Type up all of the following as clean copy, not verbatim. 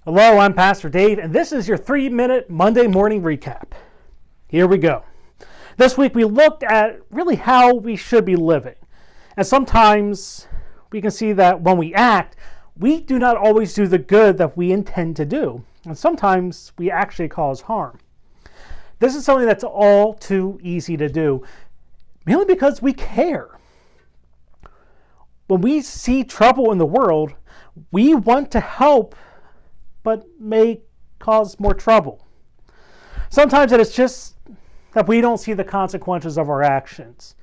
Hello, I'm Pastor Dave, and this is your 3-minute Monday morning recap. Here we go. This week we looked at really how we should be living. And sometimes we can see that when we act, we do not always do the good that we intend to do. And sometimes we actually cause harm. This is something that's all too easy to do, mainly because we care. When we see trouble in the world, we want to help, but may cause more trouble. Sometimes it is just that we don't see the consequences of our actions.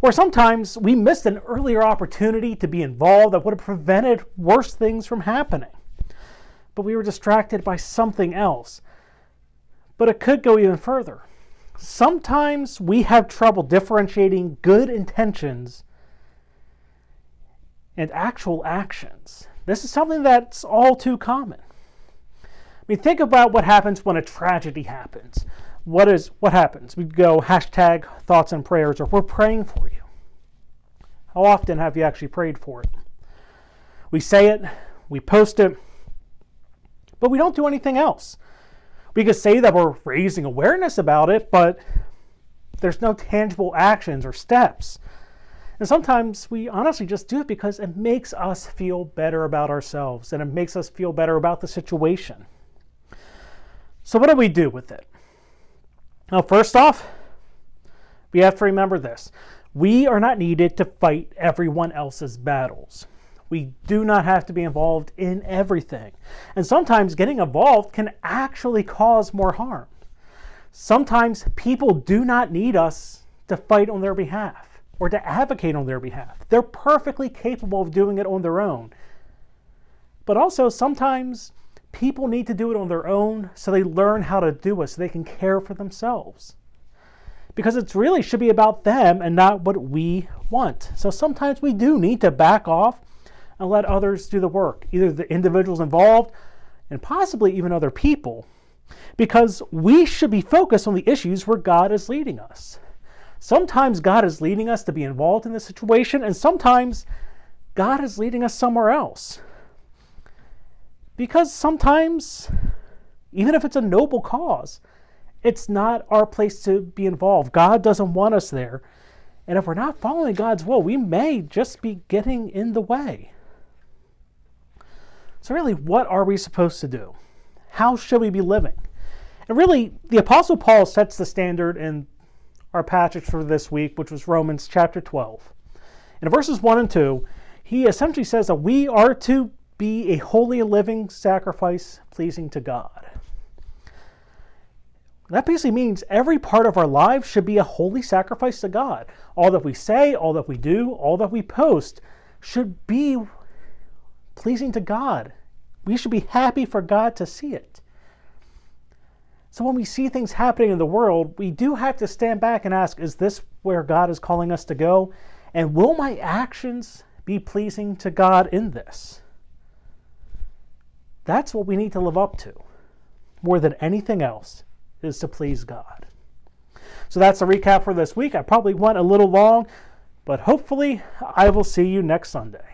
Or sometimes we missed an earlier opportunity to be involved that would have prevented worse things from happening. But we were distracted by something else. But it could go even further. Sometimes we have trouble differentiating good intentions and actual actions. This is something that's all too common. I mean, think about what happens when a tragedy happens. What happens? We go hashtag thoughts and prayers, or we're praying for you. How often have you actually prayed for it? We say it, we post it, but we don't do anything else. We could say that we're raising awareness about it, but there's no tangible actions or steps. And sometimes we honestly just do it because it makes us feel better about ourselves and it makes us feel better about the situation. So what do we do with it? Now, first off, we have to remember this. We are not needed to fight everyone else's battles. We do not have to be involved in everything. And sometimes getting involved can actually cause more harm. Sometimes people do not need us to fight on their behalf or to advocate on their behalf. They're perfectly capable of doing it on their own. But also sometimes people need to do it on their own so they learn how to do it, so they can care for themselves. Because it really should be about them and not what we want. So sometimes we do need to back off and let others do the work, either the individuals involved and possibly even other people, because we should be focused on the issues where God is leading us. Sometimes God is leading us to be involved in the situation, and sometimes God is leading us somewhere else. Because sometimes, even if it's a noble cause, it's not our place to be involved. God doesn't want us there. And if we're not following God's will, we may just be getting in the way. So really, what are we supposed to do? How should we be living? And really, the Apostle Paul sets the standard in our passage for this week, which was Romans chapter 12. In verses 1 and 2, he essentially says that we are to be a holy and living sacrifice pleasing to God. That basically means every part of our lives should be a holy sacrifice to God. All that we say, all that we do, all that we post should be pleasing to God. We should be happy for God to see it. So when we see things happening in the world, we do have to stand back and ask, is this where God is calling us to go? And will my actions be pleasing to God in this? That's what we need to live up to, more than anything else, is to please God. So that's the recap for this week. I probably went a little long, but hopefully I will see you next Sunday.